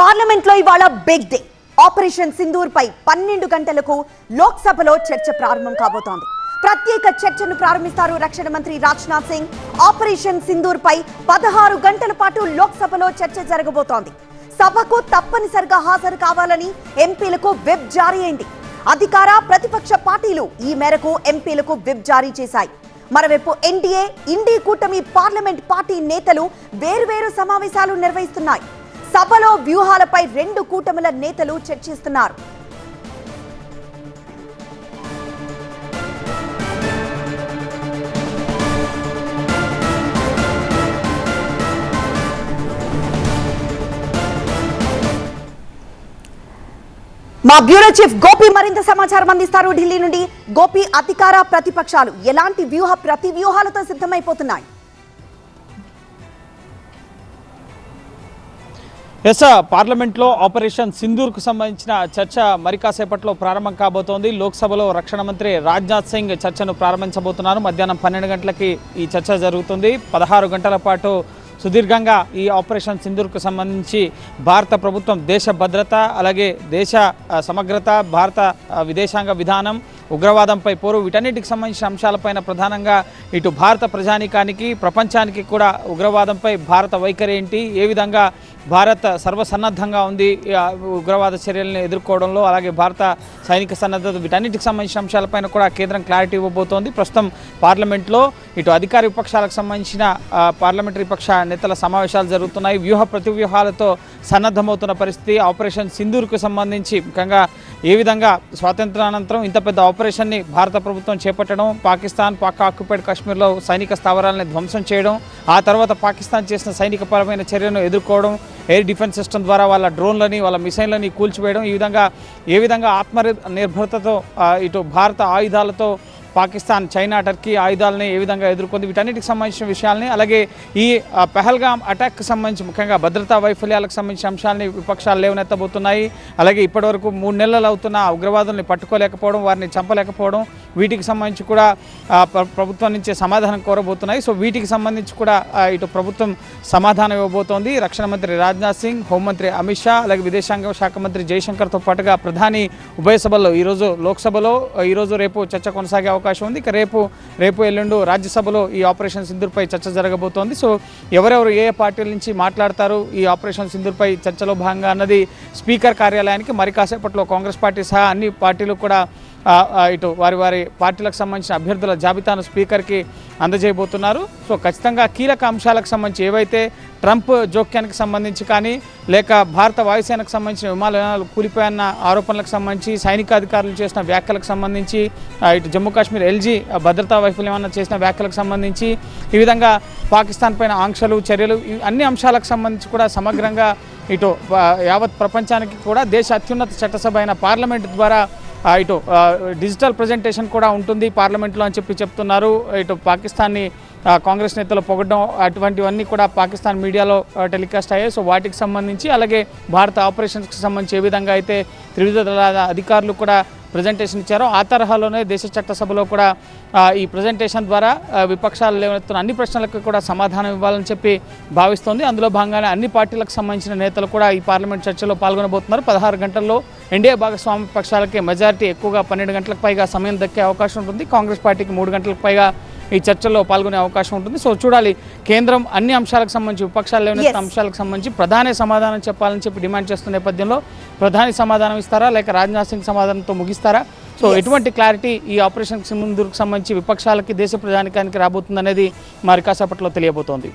Parliament లో ఇవాళ big day. Operation Sindoor పై 12 గంటలకు లోక్సభలో చర్చ ప్రారంభం కాబోతోంది. ప్రత్యేక చర్చను ప్రారంభిస్తారు రక్షణ మంత్రి రాజ్నాథ్ సింగ్. ఆపరేషన్ సింధూర్ పై 16 గంటల పాటు లోక్సభలో చర్చ జరగబోతోంది. సభకు తప్పనిసరిగా హాజరు కావాలని ఎంపీలకు విప్ జారీ అయింది. అధికార ప్రతిపక్ష పార్టీలు ఈ మేరకు ఎంపీలకు విప్ జారీ చేశాయి. మరోవైపు ఎన్డీఏ ఇండి కూటమి పార్లమెంట్ పార్టీ నేతలు వేర్వేరు సమావేశాలు నిర్వహిస్తున్నాయి. సభలో వ్యూహాలపై 2 కూటముల నేతలు చర్చిస్తున్నారు. మా బ్యూరో చీఫ్ గోపి మరింత సమాచారం అందిస్తారు ఢిల్లీ నుండి. గోపి, అధికార ప్రతిపక్షాలు ఎలాంటి ప్రతి వ్యూహాలతో సిద్ధమైపోతున్నాయి? పార్లమెంట్లో ఆపరేషన్ సింధూర్కు సంబంధించిన చర్చ మరి కాసేపట్లో ప్రారంభం కాబోతోంది. లోక్సభలో రక్షణ మంత్రి రాజ్నాథ్ సింగ్ చర్చను ప్రారంభించబోతున్నారు. మధ్యాహ్నం 12 గంటలకి ఈ చర్చ జరుగుతుంది. 16 గంటల పాటు సుదీర్ఘంగా ఈ ఆపరేషన్ సింధూర్కు సంబంధించి భారత ప్రభుత్వం దేశ భద్రత, అలాగే దేశ సమగ్రత, భారత విదేశాంగ విధానం, ఉగ్రవాదంపై పోరు, వీటన్నిటికి సంబంధించిన అంశాలపైన ప్రధానంగా ఇటు భారత ప్రజానీకానికి, ప్రపంచానికి కూడా ఉగ్రవాదంపై భారత వైఖరి ఏంటి, ఏ విధంగా భారత్ సర్వసన్నద్ధంగా ఉంది ఉగ్రవాద చర్యలను ఎదుర్కోవడంలో, అలాగే భారత సైనిక సన్నద్ధత, వీటన్నిటికి సంబంధించిన అంశాలపైన కూడా కేంద్రం క్లారిటీ ఇవ్వబోతోంది. ప్రస్తుతం పార్లమెంట్లో ఇటు అధికార విపక్షాలకు సంబంధించిన పార్లమెంటరీ పక్ష నేతల సమావేశాలు జరుగుతున్నాయి. ప్రతివ్యూహాలతో సన్నద్ధమవుతున్న పరిస్థితి. ఆపరేషన్ సింధూర్కు సంబంధించి ముఖ్యంగా ఏ విధంగా స్వాతంత్రానంతరం ఇంత పెద్ద ఆపరేషన్ని భారత ప్రభుత్వం చేపట్టడం, పాక్ ఆక్యుపైడ్ కాశ్మీర్లో సైనిక స్థావరాలను ధ్వంసం చేయడం, ఆ తర్వాత పాకిస్తాన్ చేసిన సైనిక పరమైన చర్యను ఎదుర్కోవడం, ఎయిర్ డిఫెన్స్ సిస్టమ్ ద్వారా వాళ్ళ డ్రోన్లని, వాళ్ళ మిసైన్లని కూల్చివేయడం, ఏ విధంగా ఆత్మనిర్భరతతో ఇటు భారత ఆయుధాలతో పాకిస్తాన్, చైనా, టర్కీ ఆయుధాలని ఏ విధంగా ఎదుర్కొంది, వీటన్నిటికి సంబంధించిన విషయాల్ని, అలాగే ఈ పహల్గామ్ అటాక్కి సంబంధించి ముఖ్యంగా భద్రతా వైఫల్యాలకు సంబంధించిన అంశాలని విపక్షాలు లేవనెత్తబోతున్నాయి. అలాగే ఇప్పటివరకు 3 నెలలు అవుతున్న ఉగ్రవాదుల్ని పట్టుకోలేకపోవడం, వారిని చంపలేకపోవడం, వీటికి సంబంధించి కూడా ప్రభుత్వం నుంచి సమాధానం కోరబోతున్నాయి. సో వీటికి సంబంధించి కూడా ఇటు ప్రభుత్వం సమాధానం ఇవ్వబోతోంది. రక్షణ మంత్రి రాజ్నాథ్ సింగ్, హోంమంత్రి అమిత్ షా, అలాగే విదేశాంగ శాఖ మంత్రి జయశంకర్తో పాటుగా ప్రధాని ఉభయ సభల్లో ఈరోజు లోక్సభలో, ఈరోజు రేపు చర్చ కొనసాగే అవకాశం ఉంది. ఇక రేపు ఎల్లుండు రాజ్యసభలో ఈ ఆపరేషన్ సింధూర్పై చర్చ జరగబోతోంది. సో ఎవరెవరు ఏ పార్టీల నుంచి మాట్లాడతారు ఈ ఆపరేషన్ సింధూర్పై చర్చలో భాగంగా అన్నది స్పీకర్ కార్యాలయానికి మరి కాసేపట్లో కాంగ్రెస్ పార్టీ సహా అన్ని పార్టీలు కూడా ఇటు వారి పార్టీలకు సంబంధించిన అభ్యర్థుల జాబితాను స్పీకర్కి అందజేయబోతున్నారు. సో ఖచ్చితంగా కీలక అంశాలకు సంబంధించి ఏవైతే ట్రంప్ జోక్యానికి సంబంధించి కానీ, లేక భారత వాయుసేనకు సంబంధించిన విమానాలు కూలిపోయన్న ఆరోపణలకు సంబంధించి, సైనికాధికారులు చేసిన వ్యాఖ్యలకు సంబంధించి, ఇటు జమ్మూ కాశ్మీర్ ఎల్జీ భద్రతా వైఫల్యం చేసిన వ్యాఖ్యలకు సంబంధించి, ఈ విధంగా పాకిస్తాన్ పైన ఆంక్షలు, చర్యలు, అన్ని అంశాలకు సంబంధించి కూడా సమగ్రంగా ఇటు యావత్ ప్రపంచానికి కూడా దేశ అత్యున్నత చట్టసభ అయిన పార్లమెంట్ ద్వారా ఇటు డిజిటల్ ప్రజెంటేషన్ కూడా ఉంటుంది పార్లమెంట్లో అని చెప్తున్నారు. ఇటు పాకిస్తాన్ని కాంగ్రెస్ నేతలు పొగడం, అటువంటివన్నీ కూడా పాకిస్తాన్ మీడియాలో టెలికాస్ట్ అయ్యాయి. సో వాటికి సంబంధించి, అలాగే భారత ఆపరేషన్స్కి సంబంధించి ఏ విధంగా అయితే త్రివిధ దళాల అధికారులు కూడా ప్రజెంటేషన్ ఇచ్చారో ఆ తరహాలోనే దేశ చట్టసభలో కూడా ఈ ప్రజెంటేషన్ ద్వారా విపక్షాలు లేవనెత్తున్న అన్ని ప్రశ్నలకు కూడా సమాధానం ఇవ్వాలని చెప్పి భావిస్తోంది. అందులో భాగంగానే అన్ని పార్టీలకు సంబంధించిన నేతలు కూడా ఈ పార్లమెంట్ చర్చలో పాల్గొనబోతున్నారు. 16 గంటల్లో ఎన్డీఏ భాగస్వామ్య పక్షాలకి మెజారిటీ ఎక్కువగా 12 గంటలకు పైగా సమయం దక్కే అవకాశం ఉంటుంది. కాంగ్రెస్ పార్టీకి 3 గంటలకు పైగా ఈ చర్చల్లో పాల్గొనే అవకాశం ఉంటుంది. సో చూడాలి, కేంద్రం అన్ని అంశాలకు సంబంధించి, విపక్షాలు లేవనెత్తిన అంశాలకు సంబంధించి ప్రధాని సమాధానం చెప్పాలని చెప్పి డిమాండ్ చేస్తున్న నేపథ్యంలో ప్రధాని సమాధానం ఇస్తారా, లేక రాజ్నాథ్ సింగ్ సమాధానంతో ముగిస్తారా? సో ఎటువంటి క్లారిటీ ఈ ఆపరేషన్ సింధూర్కు సంబంధించి విపక్షాలకి, దేశ ప్రజానికానికి రాబోతుందనేది మరి కాసేపట్లో తెలియబోతోంది.